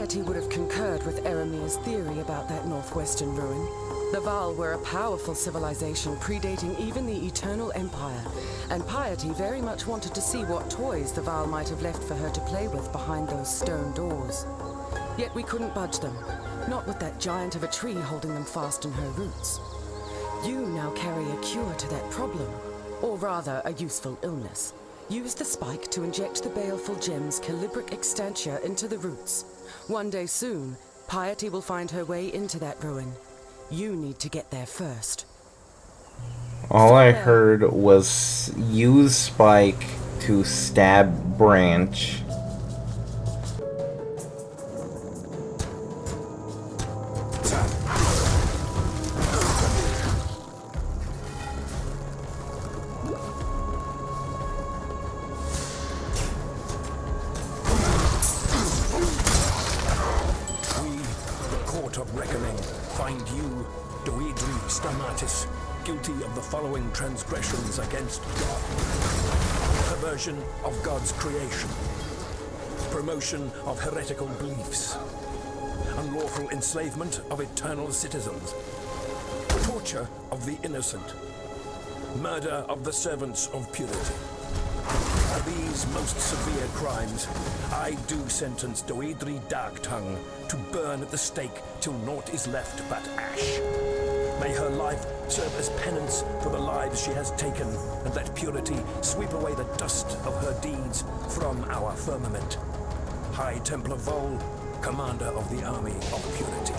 Piety would have concurred with Eramir's theory about that northwestern ruin. The Vaal were a powerful civilization predating even the Eternal Empire, and Piety very much wanted to see what toys the Vaal might have left for her to play with behind those stone doors. Yet we couldn't budge them, not with that giant of a tree holding them fast in her roots. You now carry a cure to that problem, or rather a useful illness. Use the spike to inject the baleful gem's calibric extantia into the roots. One day soon, Piety will find her way into that ruin. You need to get there first. All I heard was use spike to stab branch. Guilty of the following transgressions against God: perversion of God's creation, promotion of heretical beliefs, unlawful enslavement of eternal citizens, torture of the innocent, murder of the servants of purity. For these most severe crimes, I do sentence Doedri Darktongue to burn at the stake till naught is left but ash. May her life serve as penance for the lives she has taken, and let purity sweep away the dust of her deeds from our firmament. High Templar Vol, Commander of the Army of Purity.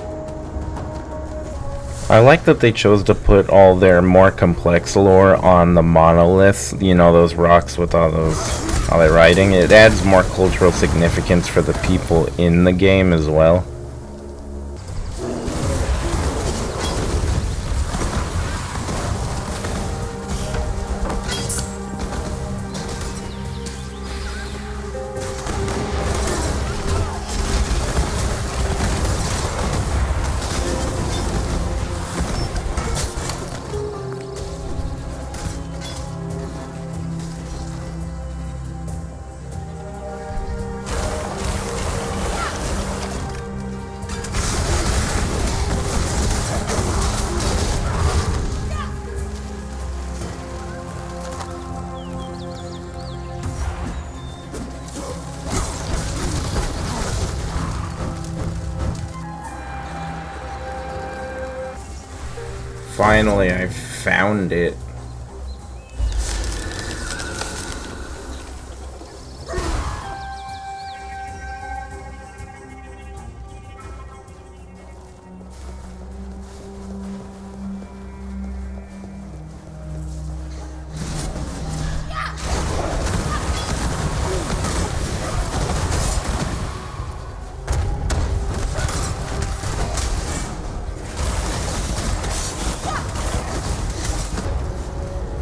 I like that they chose to put all their more complex lore on the monoliths, you know, those rocks with all that writing. It adds more cultural significance for the people in the game as well. Finally, I found it.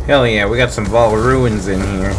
Hell yeah, we got some Vaal ruins in here.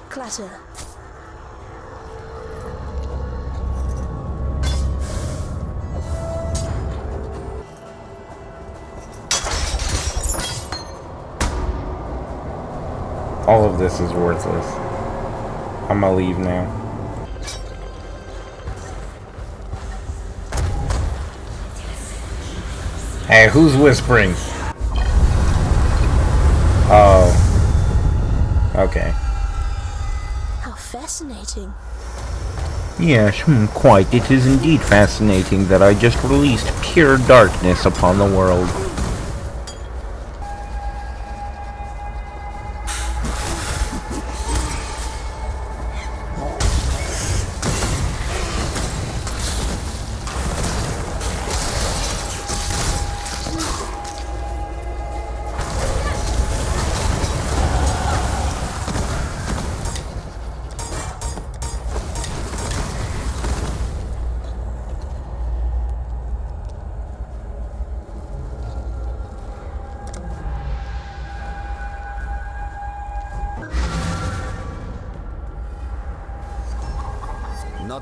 Clatter. All of this is worthless. I'm gonna leave now. Hey, who's whispering? Oh. Okay. Fascinating. Yes, quite. It is indeed fascinating that I just released pure darkness upon the world.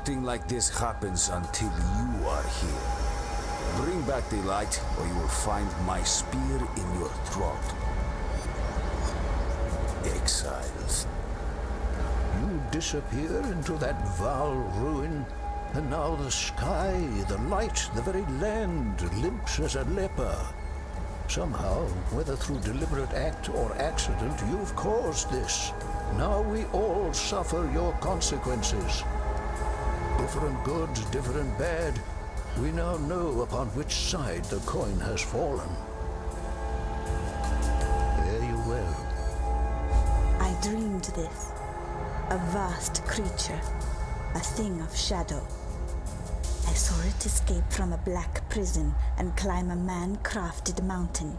Nothing like this happens until you are here. Bring back the light, or you will find my spear in your throat. Exiles. You disappear into that Val ruin, and now the sky, the light, the very land limps as a leper. Somehow, whether through deliberate act or accident, you've caused this. Now we all suffer your consequences. Different good, different bad. We now know upon which side the coin has fallen. Fare you well. I dreamed this. A vast creature. A thing of shadow. I saw it escape from a black prison and climb a man-crafted mountain,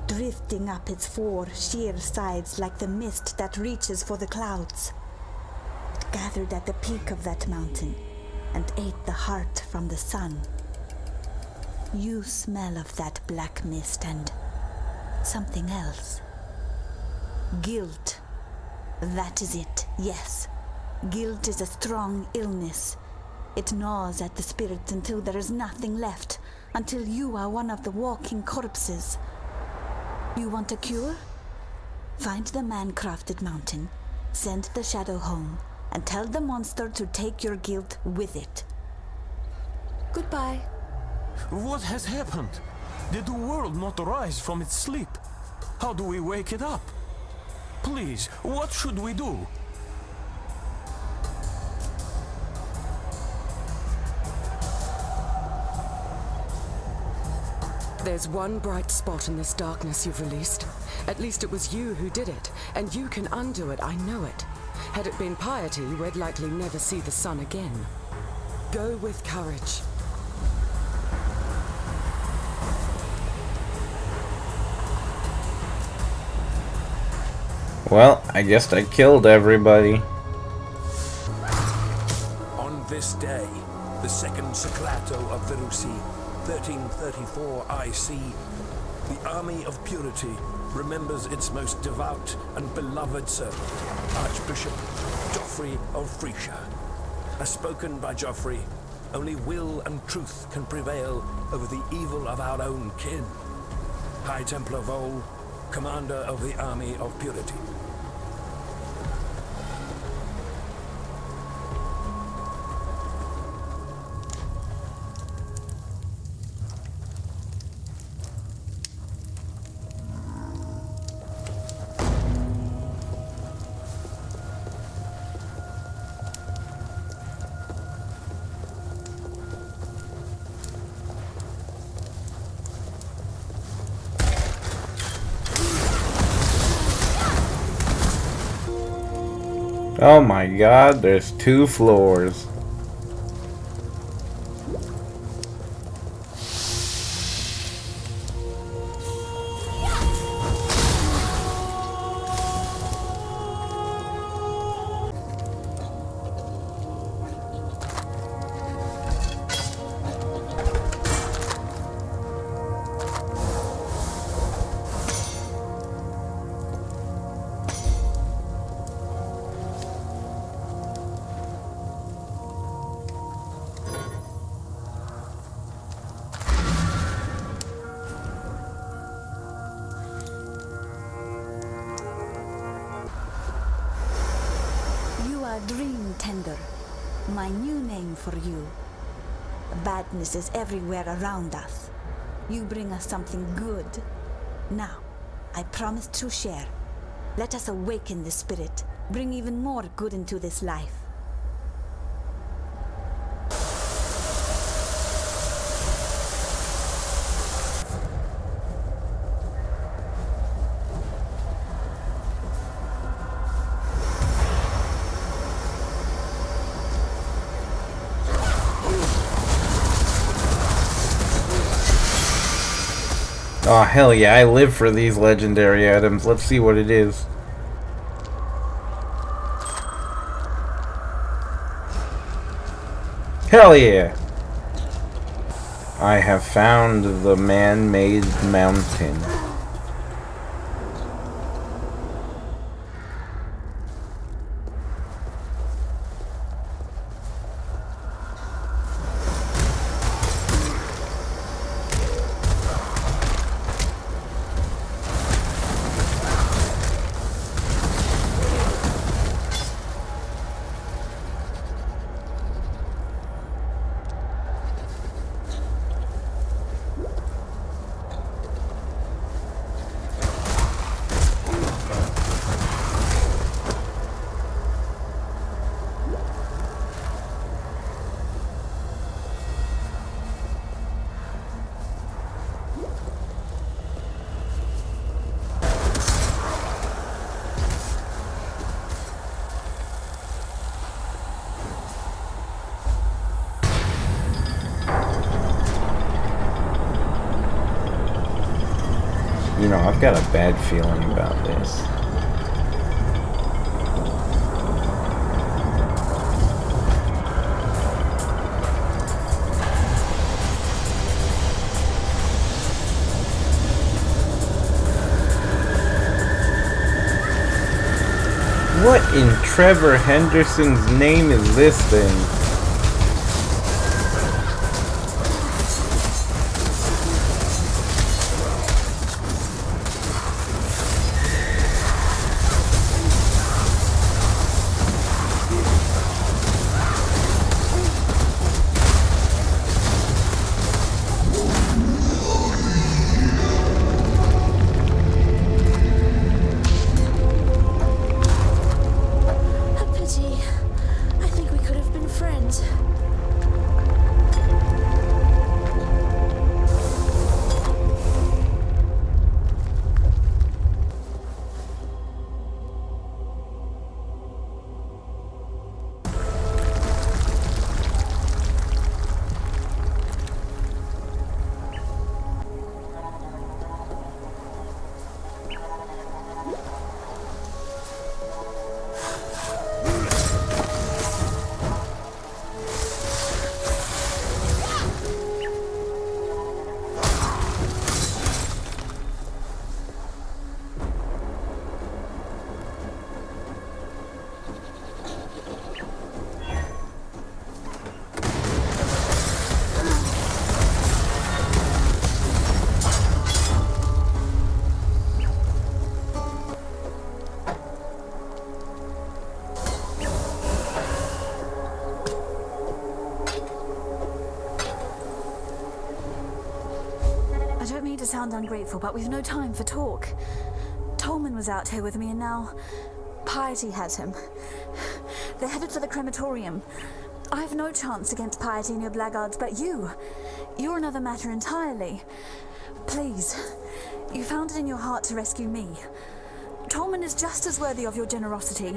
drifting up its 4 sheer sides like the mist that reaches for the clouds. It gathered at the peak of that mountain and ate the heart from the sun. You smell of that black mist and something else. Guilt. That is it, yes. Guilt is a strong illness. It gnaws at the spirit until there is nothing left, until you are one of the walking corpses. You want a cure? Find the man-crafted mountain, send the shadow home, and tell the monster to take your guilt with it. Goodbye. What has happened? Did the world not rise from its sleep? How do we wake it up? Please, what should we do? There's one bright spot in this darkness you've released. At least it was you who did it, and you can undo it, I know it. Had it been piety, we'd likely never see the sun again. Go with courage. Well, I guess I killed everybody. On this day, the second Seclato of Verusi, 1334 IC, the Army of Purity remembers its most devout and beloved servant, Archbishop Geoffrey of Frisia. As spoken by Geoffrey, only will and truth can prevail over the evil of our own kin. High Templar Vol, Commander of the Army of Purity. Oh my god, there's 2 floors. Dream Tender, my new name for you. Badness is everywhere around us. You bring us something good. Now, I promise to share. Let us awaken the spirit, bring even more good into this life. Oh hell yeah, I live for these legendary items. Let's see what it is. Hell yeah! I have found the man-made mountain. You know, I've got a bad feeling about this. What in Trevor Henderson's name is this thing? I don't mean to sound ungrateful, but we've no time for talk. Tolman was out here with me, and now Piety has him. They're headed for the crematorium. I have no chance against Piety and your blackguards, but you're another matter entirely. Please, you found it in your heart to rescue me. Tolman is just as worthy of your generosity.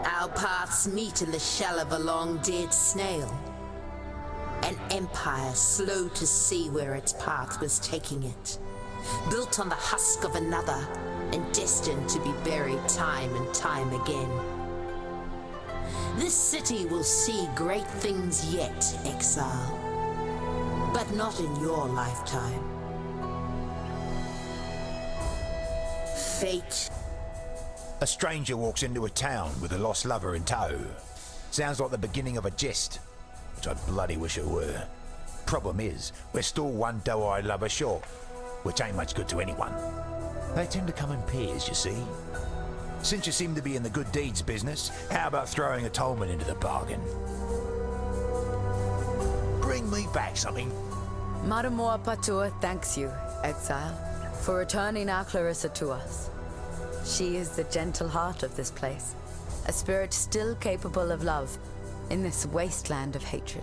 Our paths meet in the shell of a long-dead snail. An empire slow to see where its path was taking it. Built on the husk of another and destined to be buried time and time again. This city will see great things yet, Exile. But not in your lifetime. Fate. A stranger walks into a town with a lost lover in tow. Sounds like the beginning of a jest, which I bloody wish it were. Problem is, we're still one doe-eyed lover short, which ain't much good to anyone. They tend to come in pairs, you see. Since you seem to be in the good deeds business, how about throwing a Tolman into the bargain? Bring me back something. Matamor Patur thanks you, Exile, for returning our Clarissa to us. She is the gentle heart of this place, a spirit still capable of love in this wasteland of hatred.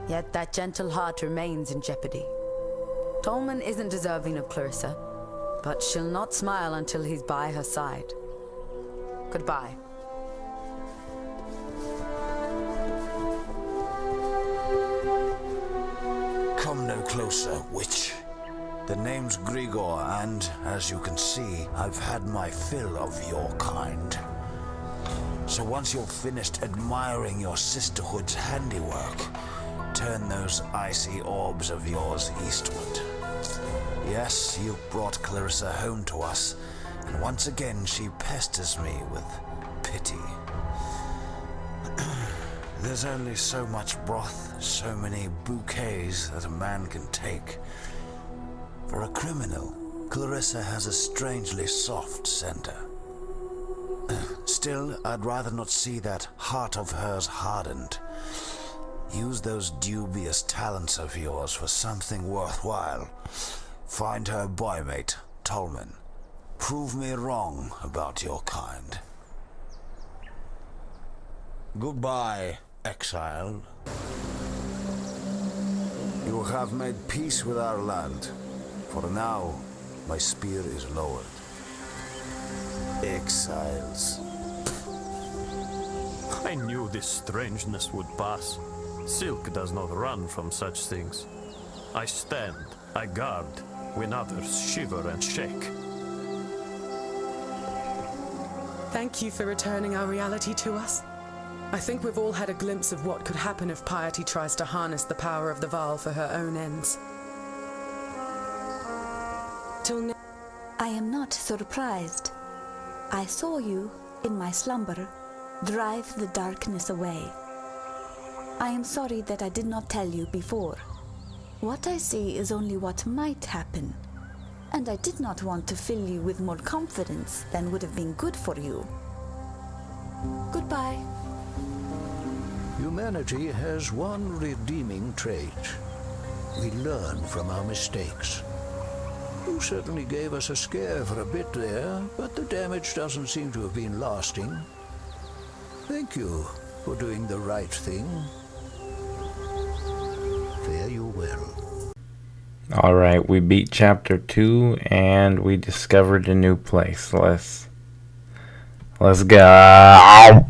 Yet that gentle heart remains in jeopardy. Tolman isn't deserving of Clarissa, but she'll not smile until he's by her side. Goodbye. Come no closer, witch. The name's Grigor, and, as you can see, I've had my fill of your kind. So once you're finished admiring your sisterhood's handiwork, turn those icy orbs of yours eastward. Yes, you brought Clarissa home to us, and once again she pesters me with pity. There's only so much broth, so many bouquets that a man can take. For a criminal, Clarissa has a strangely soft center. Still, I'd rather not see that heart of hers hardened. Use those dubious talents of yours for something worthwhile. Find her boymate, Tolman. Prove me wrong about your kind. Goodbye, Exile. You have made peace with our land. For now, my spear is lowered. Exiles. I knew this strangeness would pass. Silk does not run from such things. I stand, I guard, when others shiver and shake. Thank you for returning our reality to us. I think we've all had a glimpse of what could happen if Piety tries to harness the power of the Vaal for her own ends. Till now, I am not surprised. I saw you, in my slumber, drive the darkness away. I am sorry that I did not tell you before. What I see is only what might happen, and I did not want to fill you with more confidence than would have been good for you. Goodbye. Humanity has one redeeming trait. We learn from our mistakes. You certainly gave us a scare for a bit there, but the damage doesn't seem to have been lasting. Thank you for doing the right thing. Fare you well. Alright, we beat chapter 2 and we discovered a new place. Let's go.